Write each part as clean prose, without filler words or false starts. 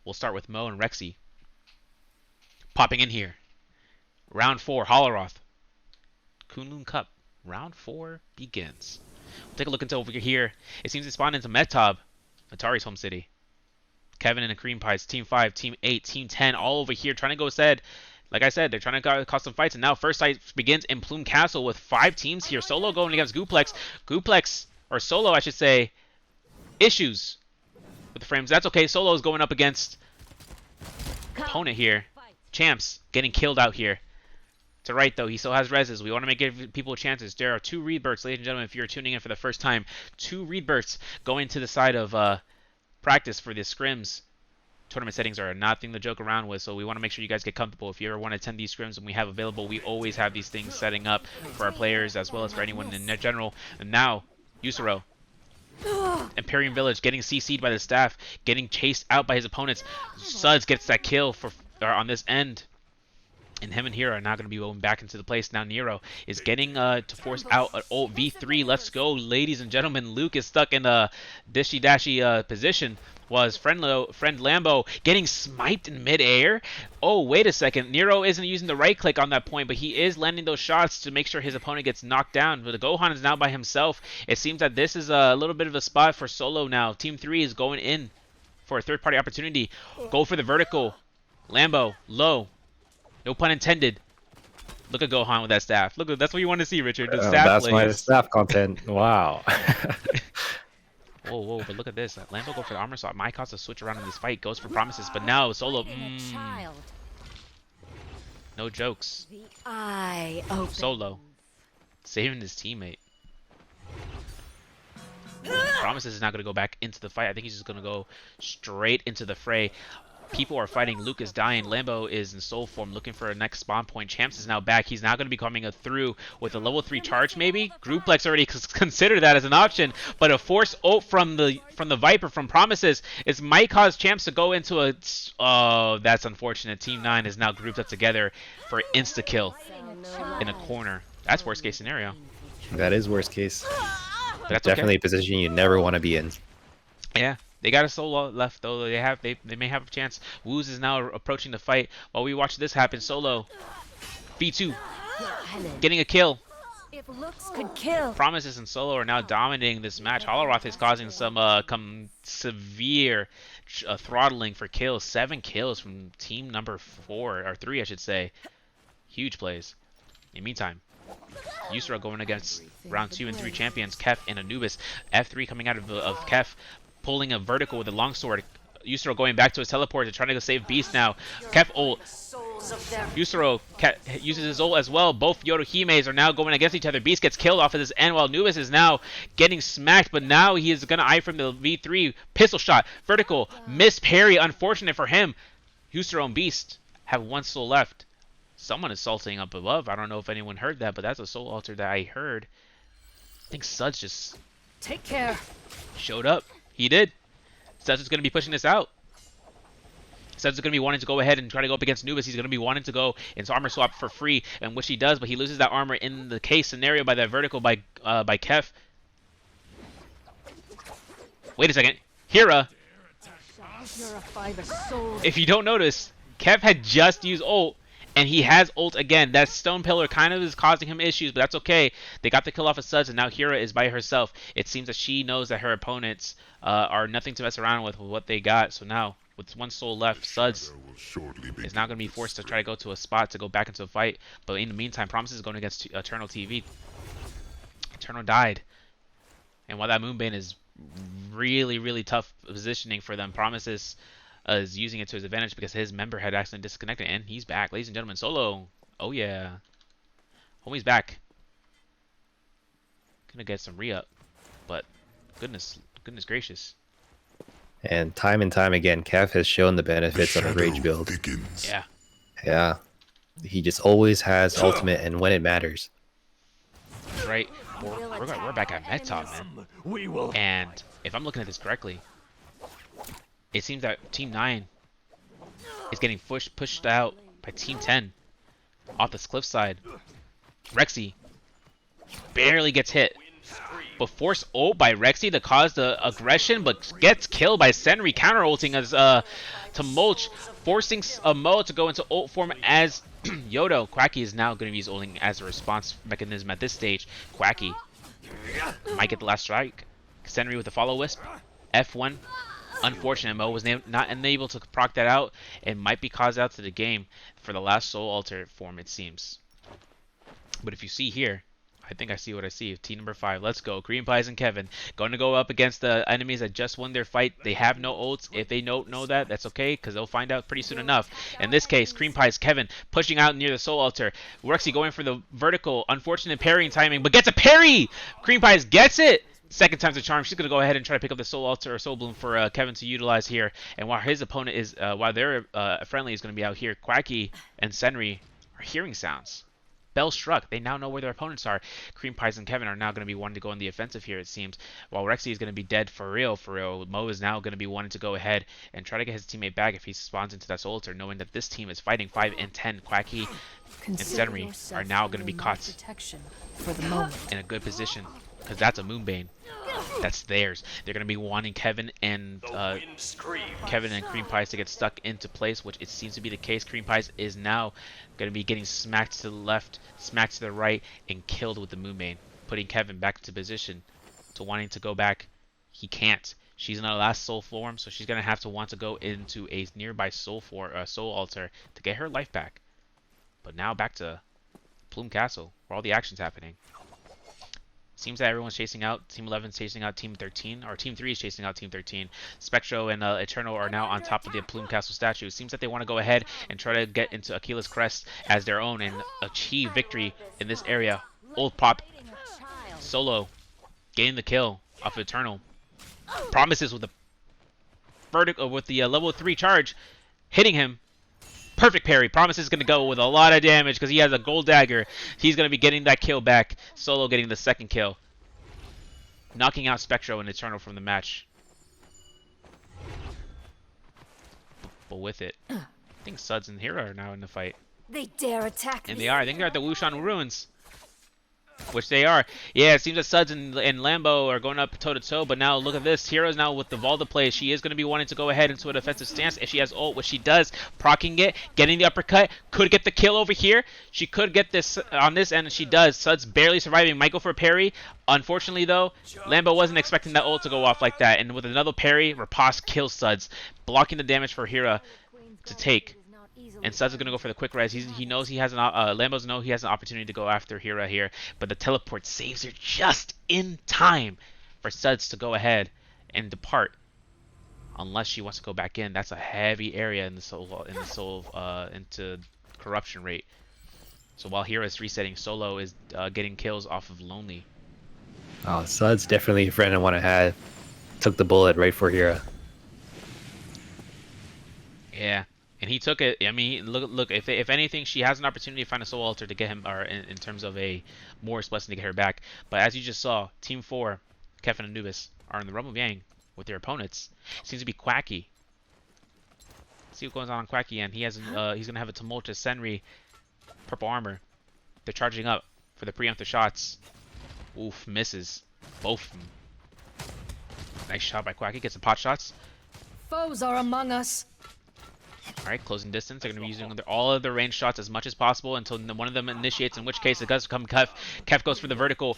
We'll start with Mo and Rexy. Popping in here. Round 4, Holoroth. Kunlun CUP. Round 4 begins. We'll take a look into over here. It seems to spawn into Metob, Atari's home city. Kevin and the Cream Pies, Team 5, Team 8, Team 10, all over here trying to go said. Like I said, they're trying to cause some fights, and now first fight begins in Plume Castle with 5 teams here. Solo going against Gooplex. Gooplex, or Solo, I should say, issues with the frames. That's okay. Solo is going up against opponent here. Champs getting killed out here. To right, though, he still has reses. We want to give people chances. There are 2 Rebirths, ladies and gentlemen, if you're tuning in for the first time. 2 Rebirths going to the side of practice for the scrims. Tournament settings are nothing to joke around with, so we want to make sure you guys get comfortable. If you ever want to attend these scrims and we have available, we always have these things setting up for our players as well as for anyone in general. And now, Yusuro. Imperium Village getting CC'd by the staff, getting chased out by his opponents. Suds gets that kill on this end. And him and Hero are now going to be going back into the place. Now Nero is getting to force out an old V3. Let's go, ladies and gentlemen. Luke is stuck in a dishy-dashy position. Was friend Lambo getting smiped in midair? Oh, wait a second. Nero isn't using the right click on that point, but he is landing those shots to make sure his opponent gets knocked down. But the Gohan is now by himself. It seems that this is a little bit of a spot for Solo now. Team 3 is going in for a third-party opportunity. Go for the vertical. Lambo, low. No pun intended. Look at Gohan with that staff. Look, that's what you want to see, Richard. The staff that's plays. my staff content. Wow. Whoa, but look at this. Lambo go for the armor swap. Might cause a switch around in this fight. Goes for promises, but now Solo. No jokes. Solo saving his teammate. Promises is not going to go back into the fight. I think he's just going to go straight into the fray. People are fighting. Luke is dying. Lambo is in soul form looking for a next spawn point. Champs is now back. He's now going to be coming through with a level 3 charge maybe. Grouplex already considered that as an option. But a force ult from the Viper from Promises might cause Champs to go into a... Oh, that's unfortunate. Team 9 is now grouped up together for insta-kill in a corner. That's worst case scenario. That is worst case. But that's definitely okay. a position you never want to be in. Yeah. They got a solo left though. They may have a chance. Woos is now approaching the fight. While we watch this happen, Solo B2 getting a kill. If looks could kill. Promises and Solo are now dominating this match. Holoroth is causing some severe throttling for kills. 7 kills from team number 4 or 3, I should say. Huge plays. In the meantime, Yusura going against round 2 and 3 champions Kef and Anubis. F3 coming out of Kef. Pulling a vertical with a longsword. Yusuro going back to his teleport to try to go save Beast now. Kef ult. Yusuro uses his ult as well. Both Yoruhimes are now going against each other. Beast gets killed off of this end while Anubis is now getting smacked, but now he is going to eye from the V3. Pistol shot. Vertical. Miss parry. Unfortunate for him. Yusuro and Beast have 1 soul left. Someone is salting up above. I don't know if anyone heard that, but that's a soul altar that I heard. I think Suds just Take care. showed up. He did. Suds is going to be pushing this out. Suds is going to be wanting to go ahead and try to go up against Nubis. He's going to be wanting to go into armor swap for free, and which he does, but he loses that armor in the case scenario by that vertical by Kef. Wait a second. Hira. If you don't notice, Kef had just used ult, and he has ult again. That stone pillar kind of is causing him issues, but that's okay. They got the kill off of Suds, and now Hira is by herself. It seems that she knows that her opponents are nothing to mess around with what they got. So now, with 1 soul left, Suds is now going to be forced to try to go to a spot to go back into a fight. But in the meantime, Promises is going against Eternal TV. Eternal died. And while that Moonbane is really, really tough positioning for them, Promises is using it to his advantage because his member had accidentally disconnected, and he's back. Ladies and gentlemen, Solo. Oh, yeah. Homie's back. Gonna get some re-up, but goodness gracious. And time again, Kef has shown the benefits of a rage build. Yeah. Yeah. He just always has ultimate, and when it matters. That's right. We're back at Metop, man. And if I'm looking at this correctly, it seems that Team 9 is getting pushed out by Team 10 off this cliffside. Rexy barely gets hit. But force ult by Rexy to cause the aggression, but gets killed by Senri counter ulting as to mulch, forcing Mo to go into ult form as Yodo. Quacky is now going to be ulting as a response mechanism at this stage. Quacky might get the last strike. Senri with the follow wisp. F1. Unfortunate, Mo was not unable to proc that out and might be caused out to the game for the last soul altar form, it seems. But if you see here, I think I see what I see. Team number 5. Let's go. Cream Pies and Kevin going to go up against the enemies that just won their fight. They have no ults. If they don't know that, that's okay, because they'll find out pretty soon enough. In this case, Cream Pies, Kevin pushing out near the soul altar. Rexy going for the vertical. Unfortunate parrying timing, but gets a parry! Cream Pies gets it! Second time's a charm. She's going to go ahead and try to pick up the soul altar or soul bloom for Kevin to utilize here. And while his opponent is, while their friendly is going to be out here, Quacky and Senri are hearing sounds. Bell struck. They now know where their opponents are. Cream Pies and Kevin are now going to be wanting to go on the offensive here, it seems. While Rexy is going to be dead for real. Mo is now going to be wanting to go ahead and try to get his teammate back if he spawns into that soul altar, knowing that this team is fighting 5 and 10. Quacky and Senri are now going to be caught for the moment. in a good position, because that's a Moonbane. That's theirs. They're going to be wanting Kevin and Cream Pies to get stuck into place, which it seems to be the case. Cream Pies is now going to be getting smacked to the left, smacked to the right, and killed with the Moonbane, putting Kevin back into position to wanting to go back. He can't. She's in her last soul form, so she's going to have to want to go into a nearby soul altar to get her life back. But now back to Plume Castle, where all the action's happening. Seems that everyone's chasing out. Team 11's chasing out Team 13, or Team 3 is chasing out Team 13. Spectro and Eternal are now on top of the Plume Castle statue. Seems that they want to go ahead and try to get into Aquila's Crest as their own and achieve victory in this area. Old Pop, Solo, getting the kill off Eternal. Promises with the vertical with the level 3 charge, hitting him. Perfect parry. Promise is going to go with a lot of damage because he has a gold dagger. He's going to be getting that kill back. Solo getting the second kill. Knocking out Spectro and Eternal from the match. But with it, I think Suds and Hera are now in the fight. They dare attack And me. they are. I think they're at the Wushan Ruins. Which they are. Yeah, it seems that Suds and Lambo are going up toe-to-toe, but now look at this. Hera's now with the Valda play. She is going to be wanting to go ahead into a defensive stance if she has ult, which she does. Proccing it, getting the uppercut. Could get the kill over here. She could get this on this end, and she does. Suds barely surviving. Might go for a parry. Unfortunately, though, Lambo wasn't expecting that ult to go off like that. And with another parry, Rapace kills Suds, blocking the damage for Hera to take. And Suds is going to go for the quick res. He knows he has an Lambos know he has an opportunity to go after Hera here, but the teleport saves her just in time for Suds to go ahead and depart. Unless she wants to go back in, that's a heavy area in the soul into corruption rate. So while Hera is resetting, Solo is getting kills off of Lonely. Oh, Suds definitely a friend I want to have. Took the bullet right for Hera. Yeah. And he took it. I mean, look. If anything, she has an opportunity to find a soul altar to get him, or in terms of a Morris blessing to get her back. But as you just saw, Team 4, Kevin and Anubis, are in the Rumble Yang with their opponents. Seems to be Quacky. See what goes on Quacky, and he has he's gonna have a tumultuous Senri, purple armor. They're charging up for the preemptive shots. Oof, misses both of them. Nice shot by Quacky. Gets some pot shots. Foes are among us. Alright, closing distance. They're going to be using all of their range shots as much as possible until one of them initiates, in which case it does become Kef. Kef goes for the vertical.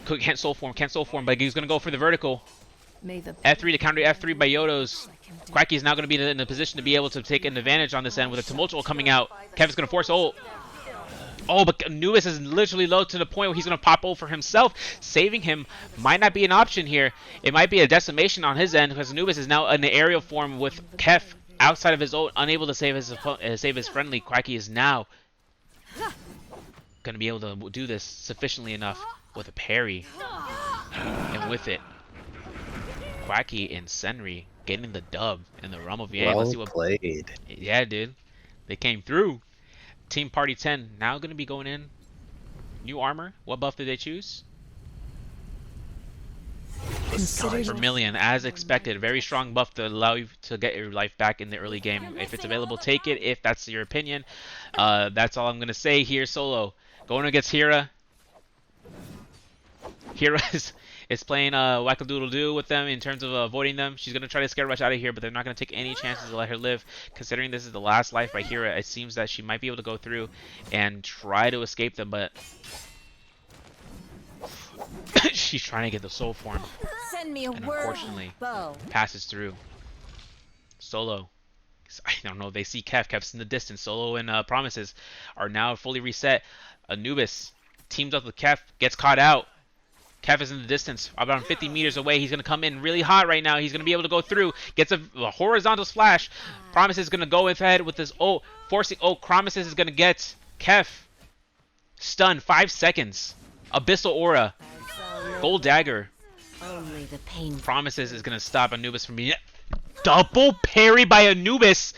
Can't soul form, but he's going to go for the vertical. F3 to counter F3 by Yodos. Quacky is now going to be in a position to be able to take an advantage on this end with a tumultual coming out. Kef is going to force ult. Oh, but Anubis is literally low to the point where he's going to pop ult for himself. Saving him might not be an option here. It might be a decimation on his end because Anubis is now in the aerial form with Kef outside of his ult, unable to save his friendly. Quacky is now going to be able to do this sufficiently enough with a parry. And with it, Quacky and Senri getting the dub in the Rumble VA. Let's see what played. Yeah, dude. They came through. Team Party 10 now going to be going in. New armor. What buff did they choose? Vermilion, as expected. Very strong buff to allow you to get your life back in the early game. If it's available, take it. If that's your opinion, that's all I'm going to say here. Solo going against Hera. Hira is playing wackadoodle-doo with them in terms of avoiding them. She's going to try to scare Rush out of here, but they're not going to take any chances to let her live. Considering this is the last life by Hira, it seems that she might be able to go through and try to escape them, but she's trying to get the soul form. Send me a And word, unfortunately, Bo. passes through. Solo. I don't know. They see Kef. Kef's in the distance. Solo and Promises are now fully reset. Anubis teams up with Kef. Gets caught out. Kef is in the distance. About 50 meters away. He's going to come in really hot right now. He's going to be able to go through. Gets a horizontal splash. Promises is going to go ahead with this. Oh, forcing. Oh, Promises is going to get Kef. Stun. 5 seconds. Abyssal Aura. Gold Dagger. Only the pain. Promises is going to stop Anubis from being... Double parry by Anubis.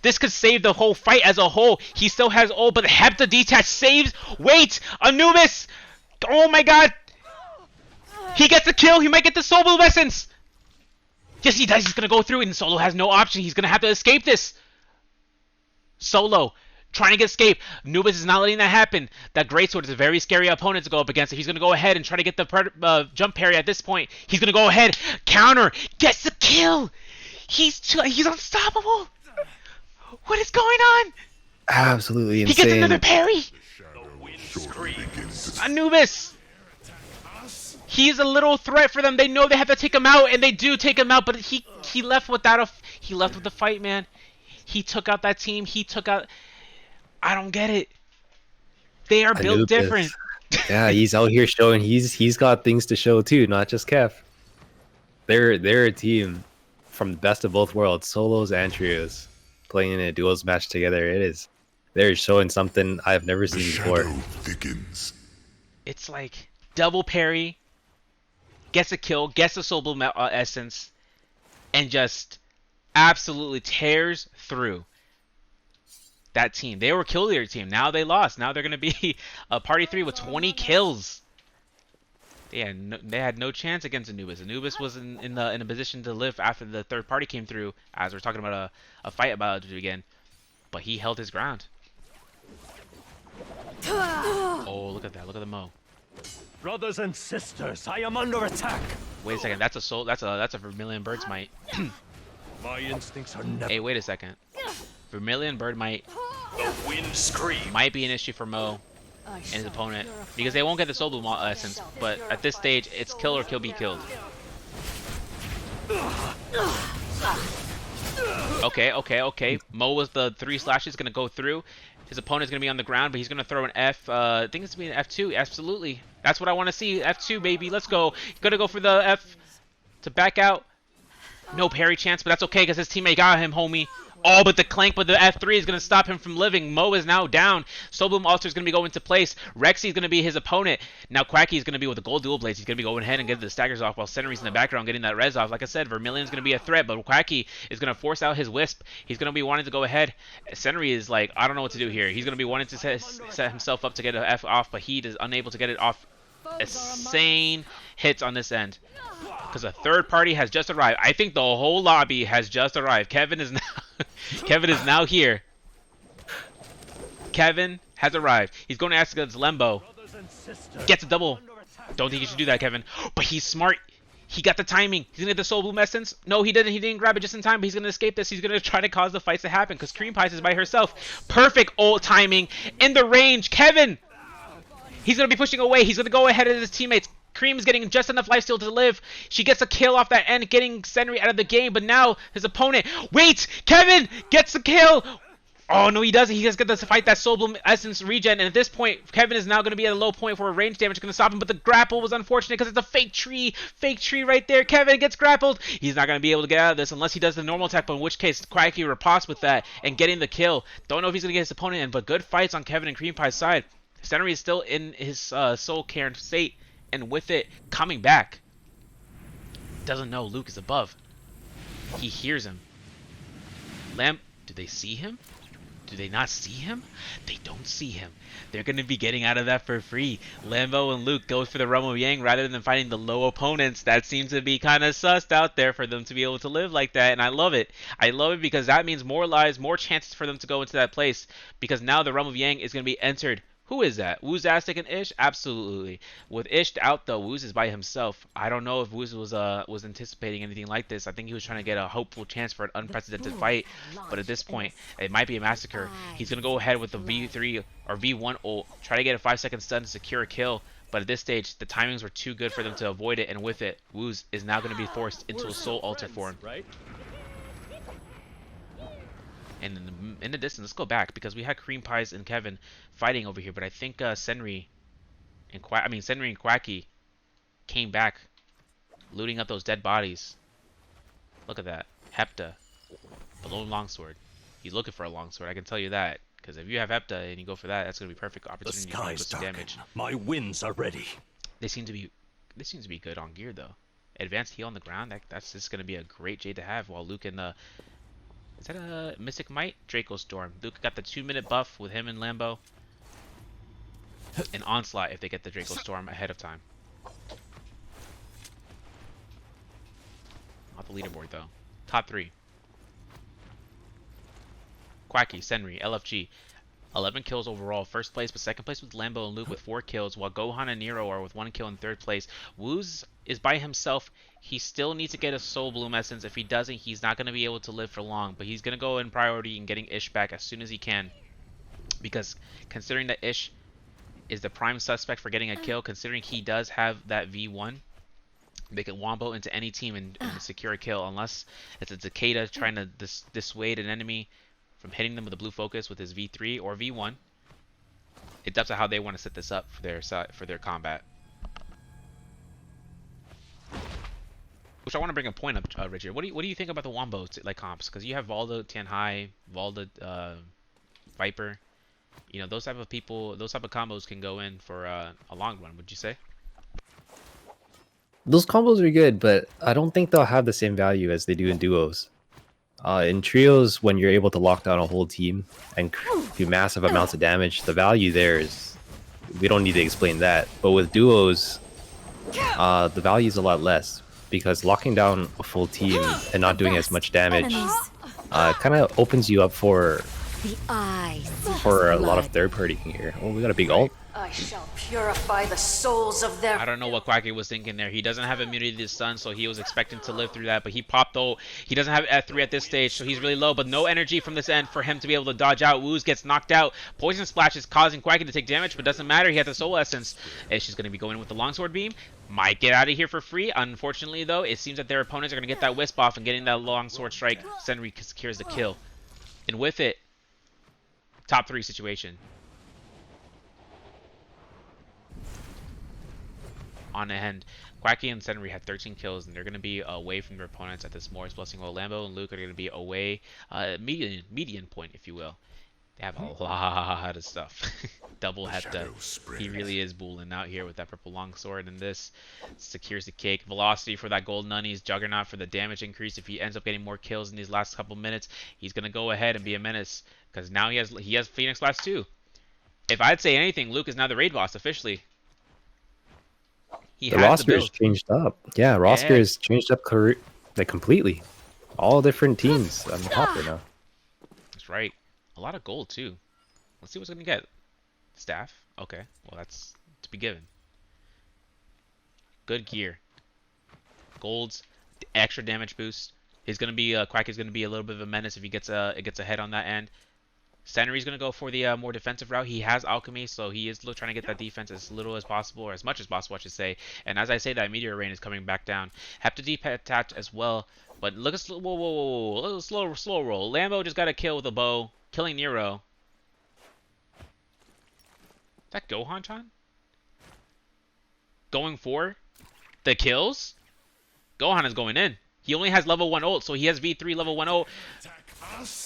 This could save the whole fight as a whole. He still has ult, but the Hepta detach saves. Wait, Anubis. Oh my god. He gets a kill. He might get the Soul Blue Essence. Yes, he does. He's going to go through, and Solo has no option. He's going to have to escape this. Solo trying to get escape. Anubis is not letting that happen. That Greatsword is a very scary opponent to go up against. He's going to go ahead and try to get the jump parry at this point. He's going to go ahead. Counter. Gets the kill. He's unstoppable. What is going on? Absolutely insane. He gets another parry. Anubis. He's a little threat for them. They know they have to take him out, and they do take him out. But he left without a. He left with the fight, man. He took out that team. He took out. I don't get it. They are built different. Yeah, he's out here showing he's got things to show too, not just Kef. They're a team from the best of both worlds, solos and trios, playing in a duos match together. They're showing something I've never seen before. Thickens. It's like double parry, gets a kill, gets a Soul Blue Essence, and just absolutely tears through that team. They were a kill leader team. Now they lost. Now they're going to be a party 3 with 20 kills. They had no chance against Anubis. Anubis was in a position to live after the third party came through, as we're talking about a fight about to begin. But he held his ground. Oh, look at that. Look at the Mo. Brothers and sisters, I am under attack. Wait a second. That's a Vermilion Bird's Might. My instincts are never. Hey, wait a second. Vermilion Bird Might The wind scream. might be an issue for Mo and his opponent because they won't get the Soul Blue Essence. But at this stage, it's kill or be killed. Okay. Mo was the 3 slashes gonna go through. His opponent's gonna be on the ground, but he's gonna throw an F. I think it's gonna be an F2. Absolutely, that's what I want to see. F2, baby. Let's go. Gonna go for the F to back out. No parry chance, but that's okay because his teammate got him, homie. Oh, but the clank with the F3 is going to stop him from living. Mo is now down. Soul Bloom Altar is going to be going into place. Rexy is going to be his opponent. Now Quacky is going to be with the gold dual blades. He's going to be going ahead and getting the staggers off while Century's in the background getting that res off. Like I said, Vermilion is going to be a threat, but Quacky is going to force out his Wisp. He's going to be wanting to go ahead. Century is like, I don't know what to do here. He's going to be wanting to set himself up to get an F off, but he is unable to get it off. Insane hits on this end. Because a third party has just arrived. I think the whole lobby has just arrived. Kevin is now here. Kevin has arrived. He's going to ask against Lembo. Gets a double. Don't think he should do that, Kevin. But he's smart. He got the timing. He's going to get the Soul Bloom Essence. No, he didn't. He didn't grab it just in time, but he's going to escape this. He's going to try to cause the fights to happen because Cream Pies is by herself. Perfect ult timing in the range. Kevin! He's going to be pushing away. He's going to go ahead of his teammates. Cream is getting just enough lifesteal to live. She gets a kill off that end, getting Senri out of the game. But now his opponent... Wait! Kevin gets the kill! Oh, no, he doesn't. He just gets to fight that Soul Bloom Essence regen. And at this point, Kevin is now going to be at a low point for a range damage. Going to stop him. But the grapple was unfortunate because it's a fake tree. Fake tree right there. Kevin gets grappled. He's not going to be able to get out of this unless he does the normal attack. But in which case, Quacky riposte with that and getting the kill. Don't know if he's going to get his opponent in. But good fights on Kevin and Cream Pie's side. Senri is still in his soul cairn state. And with it coming back, doesn't know Luke is above. He hears him. Do they see him? Do they not see him? They don't see him. They're going to be getting out of that for free. Lambo and Luke go for the realm of Yang rather than fighting the low opponents. That seems to be kind of sussed out there for them to be able to live like that. And I love it. I love it because that means more lives, more chances for them to go into that place. Because now the realm of Yang is going to be entered. Who is that? Woozastic and Ish? Absolutely. With Ish out though, Wooz is by himself. I don't know if Wooz was anticipating anything like this. I think he was trying to get a hopeful chance for an unprecedented fight. But at this point, it might be a massacre. He's gonna go ahead with the V3 or V1 ult, try to get a 5-second stun to secure a kill. But at this stage, the timings were too good for them to avoid it, and with it, Wooz is now going to be forced into a soul altar form. Right? And in the distance, let's go back because we had Cream Pies and Kevin fighting over here, but I think Senri and Quacky came back, looting up those dead bodies. Look at that, Hepta, the lone longsword. He's looking for a longsword, I can tell you that, because if you have Hepta and you go for that, that's gonna be perfect The opportunity skies to do darken. damage. My winds are ready. They seem to be good on gear though. Advanced heal on the ground, that's just gonna be a great Jade to have while Luke and is that a Mystic Might? Draco Storm. Luke got the 2-minute buff with him and Lambo. An Onslaught if they get the Draco Storm ahead of time. Not the leaderboard though. Top 3. Quacky, Senri, LFG. 11 kills overall. First place, but second place was Lambo and Luke with 4 kills, while Gohan and Nero are with 1 kill in third place. Wooz is by himself. He still needs to get a Soul Bloom Essence. If he doesn't, he's not going to be able to live for long, but he's going to go in priority and getting Ish back as soon as he can. Because considering that Ish is the prime suspect for getting a kill, considering he does have that V1, they can wombo into any team and secure a kill, unless it's a Takeda trying to dissuade an enemy from hitting them with a blue focus with his V3 or V1. It's up to how they want to set this up for their combat. Which I want to bring a point up, Richard. What do you think about the wombo like comps? Because you have Valda, Tianhai, Valda, Viper. You know, those type of people, those type of combos can go in for a long run. Would you say? Those combos are good, but I don't think they'll have the same value as they do in duos. In trios, when you're able to lock down a whole team and do massive amounts of damage, the value there is, we don't need to explain that. But with duos, the value is a lot less, because locking down a full team and not doing as much damage kind of opens you up for a lot of third party gear. Oh, we got a big ult. I shall purify the souls of their... I don't know what Quacky was thinking there. He doesn't have immunity to stun, so he was expecting to live through that, but he popped ult. He doesn't have F3 at this stage, so he's really low, but no energy from this end for him to be able to dodge out. Wooz gets knocked out. Poison Splash is causing Quacky to take damage, but doesn't matter. He has the Soul Essence. And she's going to be going with the Longsword Beam. Might get out of here for free. Unfortunately, though, it seems that their opponents are going to get that Wisp off, and getting that Longsword Strike, Senri secures the kill. And with it, top 3 situation. On the end, Quacky and Senri had 13 kills, and they're going to be away from their opponents at this Morris Blessing, while Lambo and Luke are going to be away, median point, if you will. They have a lot of stuff. Double Hepta. He really is bulling out here with that purple longsword, and this secures the cake. Velocity for that gold nunnies, Juggernaut for the damage increase. If he ends up getting more kills in these last couple minutes, he's going to go ahead and be a menace, because now he has Phoenix Blast too. If I'd say anything, Luke is now the raid boss officially. The roster is changed up. Yeah, roster is changed up like completely. All different teams on the top right now. That's right. A lot of gold too. Let's see what's gonna get. Staff. Okay. Well, that's to be given. Good gear. Golds. Extra damage boost. He's gonna be Quacky's gonna be a little bit of a menace if he gets a head on that end. Senri's going to go for the more defensive route. He has Alchemy, so he is trying to get that defense as little as possible, or as much as possible, I should say. And as I say, that Meteor Rain is coming back down. Hepta Deep attach as well. But look at whoa. Slow roll. Lambo just got a kill with a bow, killing Nero. Is that Gohan-chan? Going for the kills? Gohan is going in. He only has level 1 ult, so he has V3 level 1 ult.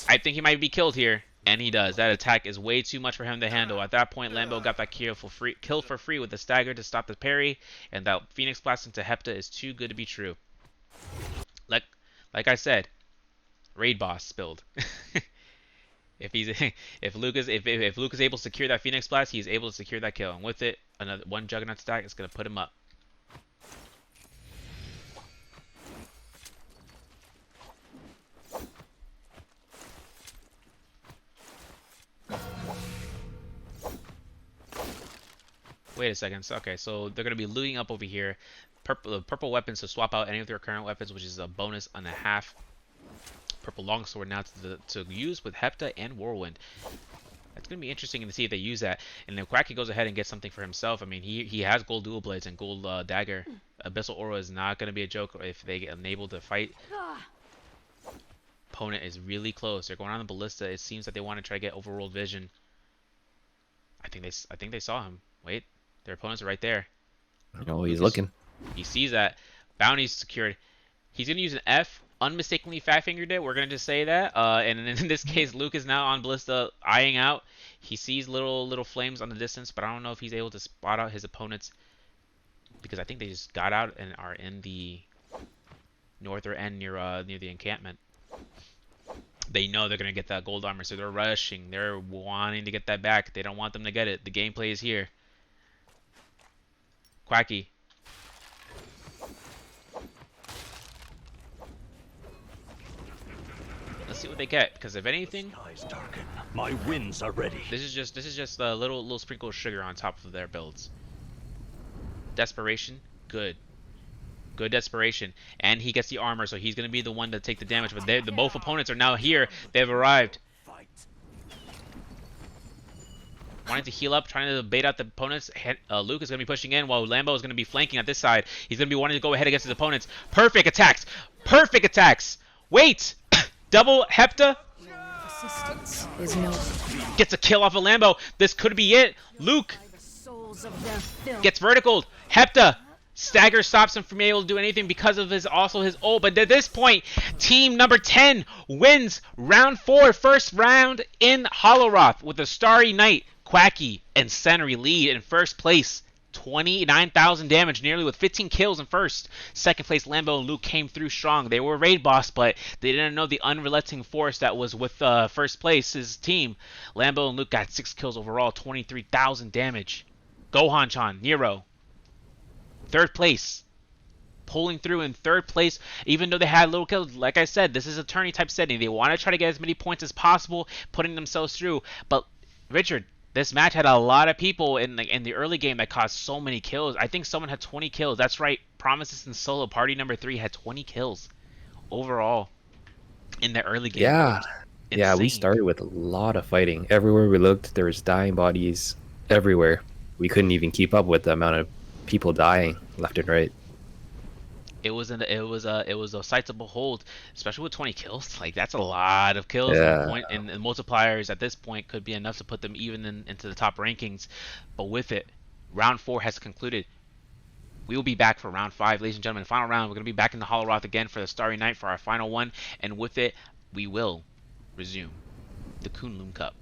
I think he might be killed here. And he does. That attack is way too much for him to handle. At that point, Lambo got that kill for free with the stagger to stop the parry. And that Phoenix Blast into Hepta is too good to be true. Like I said, raid boss spilled. if Luke is able to secure that Phoenix Blast, he's able to secure that kill. And with it, another one Juggernaut stack is going to put him up. Wait a second. So, okay, so they're gonna be looting up over here. Purple weapons to swap out any of their current weapons, which is a bonus and a half. Purple longsword now to use with Hepta and Whirlwind. That's gonna be interesting to see if they use that. And then Quacky goes ahead and gets something for himself. I mean, he has gold dual blades and gold dagger. Abyssal aura is not gonna be a joke if they get unable to fight. Opponent is really close. They're going on the ballista. It seems that they want to try to get overworld vision. I think they saw him. Wait, their opponents are right there. Oh, he's looking. He sees that. Bounty's secured. He's going to use an F. Unmistakably fat-fingered it. We're going to just say that. And in this case, Luke is now on ballista, eyeing out. He sees little flames on the distance, but I don't know if he's able to spot out his opponents, because I think they just got out and are in the northern end near the encampment. They know they're going to get that gold armor, so they're rushing. They're wanting to get that back. They don't want them to get it. The gameplay is here. Quacky. Let's see what they get, because if anything, Skies darken. My winds are ready. this is just a little sprinkle of sugar on top of their builds. Desperation, good desperation, and he gets the armor, so he's gonna be the one to take the damage. But the both opponents are now here. They've arrived. Fight. Wanting to heal up, trying to bait out the opponents. Luke is going to be pushing in while Lambo is going to be flanking at this side. He's going to be wanting to go ahead against his opponents. Perfect attacks! Perfect attacks! Wait! Double Hepta Resistance is no. gets a kill off of Lambo. This could be it. Luke The souls of their filth. gets verticaled. Hepta stagger stops him from being able to do anything because of his ult. But at this point, team number 10 wins round 4, first round in Hollowroth with a Starry Knight. Quacky and Senri lead in first place. 29,000 damage nearly with 15 kills in first. Second place, Lambo and Luke came through strong. They were raid boss, but they didn't know the unrelenting force that was with first place's team. Lambo and Luke got 6 kills overall, 23,000 damage. Gohan-chan, Nero, third place. Pulling through in third place, even though they had little kills. Like I said, this is a tourney type setting. They want to try to get as many points as possible, putting themselves through. But Richard, this match had a lot of people in the early game that caused so many kills. I think someone had 20 kills. That's right. Promises in solo party number 3 had 20 kills overall in the early game. Yeah. Yeah, we Insane. started with a lot of fighting. Everywhere we looked, there was dying bodies everywhere. We couldn't even keep up with the amount of people dying left and right. It was a sight to behold, especially with 20 kills. Like, that's a lot of kills. Yeah. And multipliers at this point could be enough to put them even into the top rankings. But with it, round 4 has concluded. We will be back for round 5, ladies and gentlemen. Final round. We're going to be back in the Hollowroth again for the Starry Night for our final one. And with it, we will resume the Kunlun CUP.